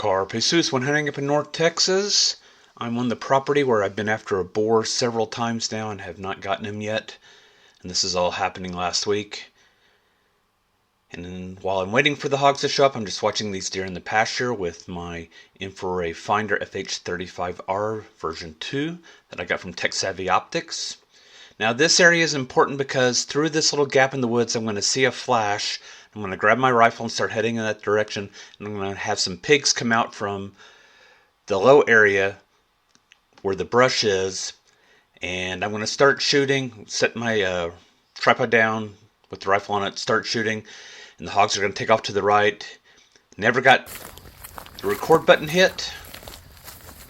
Rico VLD-Huntng up in North Texas. I'm on the property where I've been after a boar several times now and have not gotten him yet. And this is all happening last week. And then while I'm waiting for the hogs to show up, I'm just watching these deer in the pasture with my InfiRay Finder FH35R version 2 that I got from Tech Savvy Optics. Now this area is important because through this little gap in the woods I'm going to see a flash. I'm going to grab my rifle and start heading in that direction, and I'm going to have some pigs come out from the low area where the brush is, and I'm going to start shooting, set my tripod down with the rifle on it, start shooting, and the hogs are going to take off to the right. Never got the record button hit,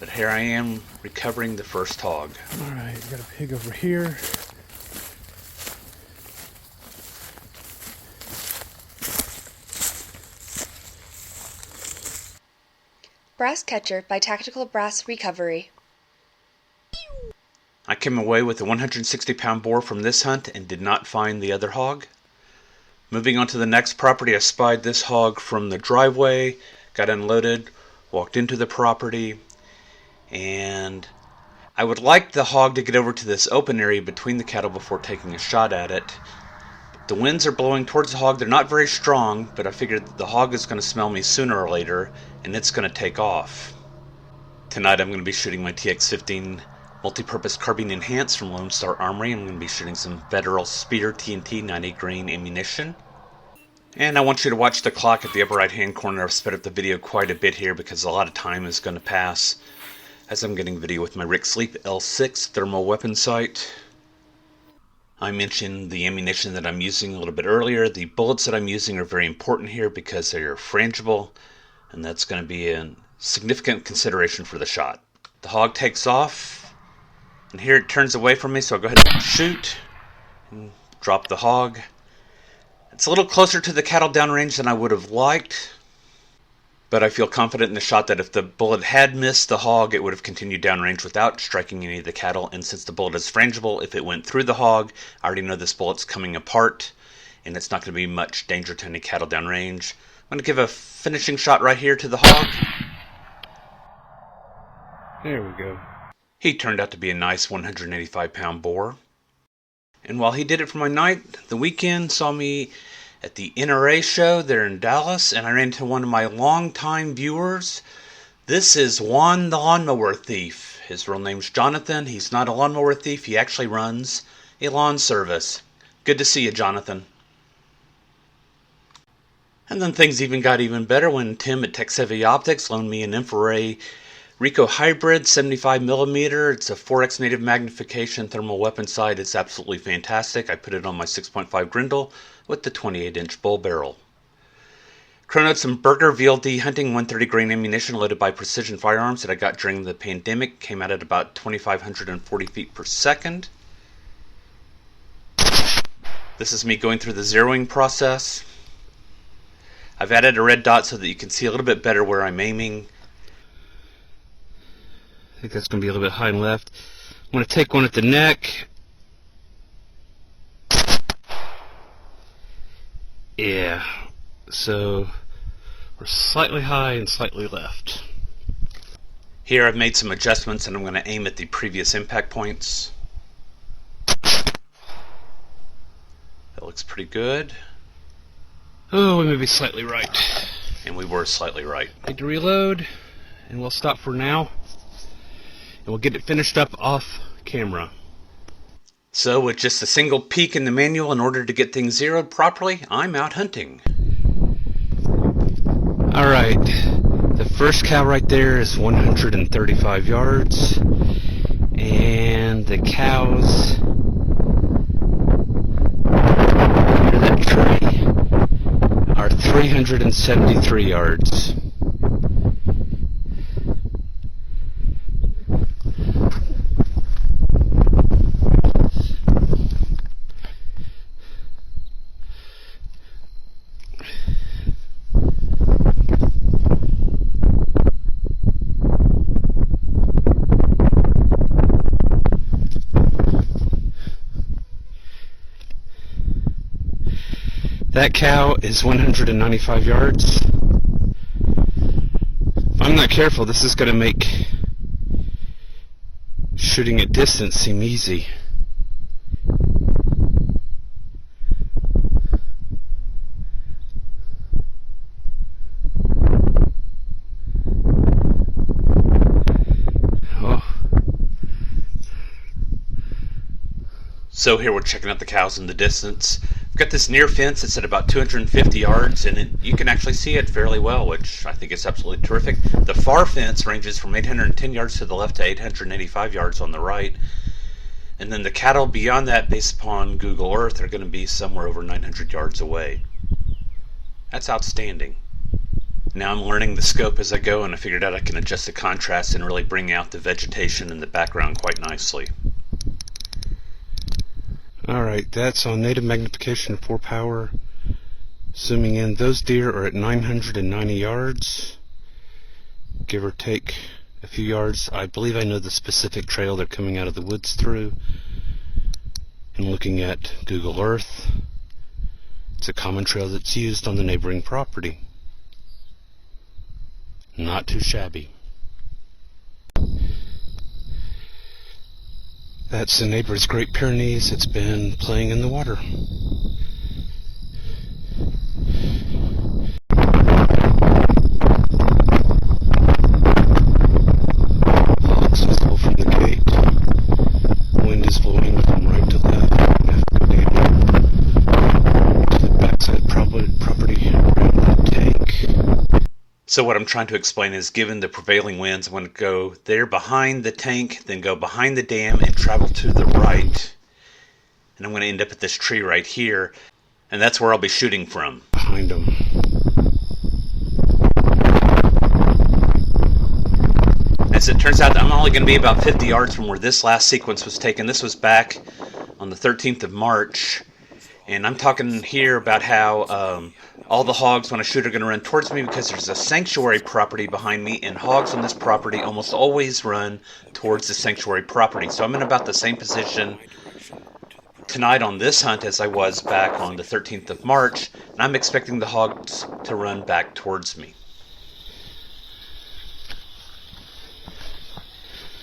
but here I am recovering the first hog. Alright, got a pig over here. Brass Catcher by Tactical Brass Recovery. I came away with a 160-pound boar from this hunt and did not find the other hog. Moving on to the next property, I spied this hog from the driveway, got unloaded, walked into the property, and I would like the hog to get over to this open area between the cattle before taking a shot at it. The winds are blowing towards the hog. They're not very strong, but I figured the hog is going to smell me sooner or later, and it's going to take off. Tonight I'm going to be shooting my TX15 multi-purpose carbine enhanced from Lone Star Armory. I'm going to be shooting some Federal Speeder TNT 90 grain ammunition. And I want you to watch the clock at the upper right hand corner. I've sped up the video quite a bit here because a lot of time is going to pass as I'm getting video with my Rick Sleep L6 thermal weapon sight. I mentioned the ammunition that I'm using a little bit earlier. The bullets that I'm using are very important here because they are frangible, and that's going to be a significant consideration for the shot. The hog takes off, and here it turns away from me, so I'll go ahead and shoot and drop the hog. It's a little closer to the cattle downrange than I would have liked, but I feel confident in the shot that if the bullet had missed the hog, it would have continued downrange without striking any of the cattle. And since the bullet is frangible, if it went through the hog, I already know this bullet's coming apart, and it's not going to be much danger to any cattle downrange. I'm going to give a finishing shot right here to the hog. There we go. He turned out to be a nice 185-pound boar. And while he did it for my night, the weekend saw me at the InfiRay show there in Dallas, and I ran into one of my longtime viewers. This is Juan the Lawnmower Thief. His real name's Jonathan. He's not a lawnmower thief. He actually runs a lawn service. Good to see you, Jonathan. And then things even got even better when Tim at Tech Savvy Optics loaned me an InfiRay Rico Hybrid 75mm. It's a 4x native magnification thermal weapon sight. It's absolutely fantastic. I put it on my 6.5 Grendel with the 28-inch bull barrel. Chronoed some Berger VLD-Huntng 130 grain ammunition loaded by Precision Firearms that I got during the pandemic. Came out at about 2,540 feet per second. This is me going through the zeroing process. I've added a red dot so that you can see a little bit better where I'm aiming. I think that's going to be a little bit high and left. I'm going to take one at the neck. Yeah, so we're slightly high and slightly left. Here I've made some adjustments and I'm going to aim at the previous impact points. That looks pretty good. Oh, we may be slightly right. And we were slightly right. Need to reload, and we'll stop for now. And we'll get it finished up off camera. So with just a single peek in the manual in order to get things zeroed properly, I'm out hunting. Alright, the first cow right there is 135 yards, and the cows under that tree are 373 yards. That cow is 195 yards. I'm not careful, this is going to make shooting at distance seem easy. So here we're checking out the cows in the distance. I've got this near fence that's at about 250 yards, and you can actually see it fairly well, which I think is absolutely terrific. The far fence ranges from 810 yards to the left to 885 yards on the right. And then the cattle beyond that, based upon Google Earth, are going to be somewhere over 900 yards away. That's outstanding. Now I'm learning the scope as I go, and I figured out I can adjust the contrast and really bring out the vegetation in the background quite nicely. Alright, that's on native magnification 4 power. Zooming in, those deer are at 990 yards, give or take a few yards. I believe I know the specific trail they're coming out of the woods through. And looking at Google Earth, it's a common trail that's used on the neighboring property. Not too shabby. That's the neighbor's Great Pyrenees. It's been playing in the water. Hogs visible from the gate. Wind is blowing from right to left. To the backside property around the tank. So what I'm trying to explain is, given the prevailing winds, I'm going to go there behind the tank, then go behind the dam and travel to the right. And I'm going to end up at this tree right here, and that's where I'll be shooting from. Behind them. As it turns out, I'm only going to be about 50 yards from where this last sequence was taken. This was back on the 13th of March. And I'm talking here about how all the hogs, when I shoot, are going to run towards me because there's a sanctuary property behind me, and hogs on this property almost always run towards the sanctuary property. So I'm in about the same position tonight on this hunt as I was back on the 13th of March, and I'm expecting the hogs to run back towards me.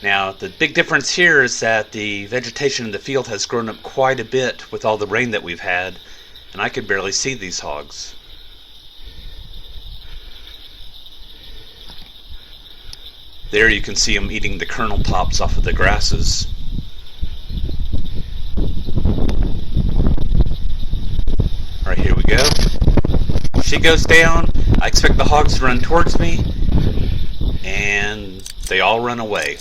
Now, the big difference here is that the vegetation in the field has grown up quite a bit with all the rain that we've had, and I could barely see these hogs. There you can see them eating the kernel tops off of the grasses. Alright, here we go. She goes down. I expect the hogs to run towards me, and they all run away.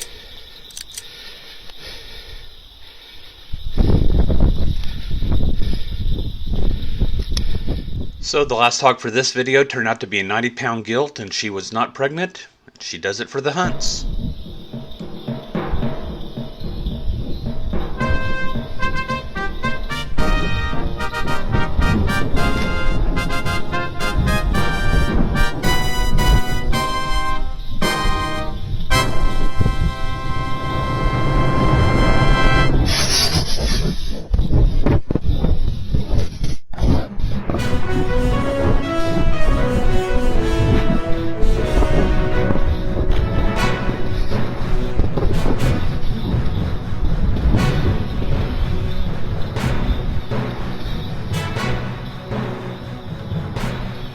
So the last hog for this video turned out to be a 90-pound gilt, and she was not pregnant. She does it for the hunts.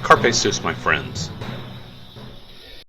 Carpe sus, my friends.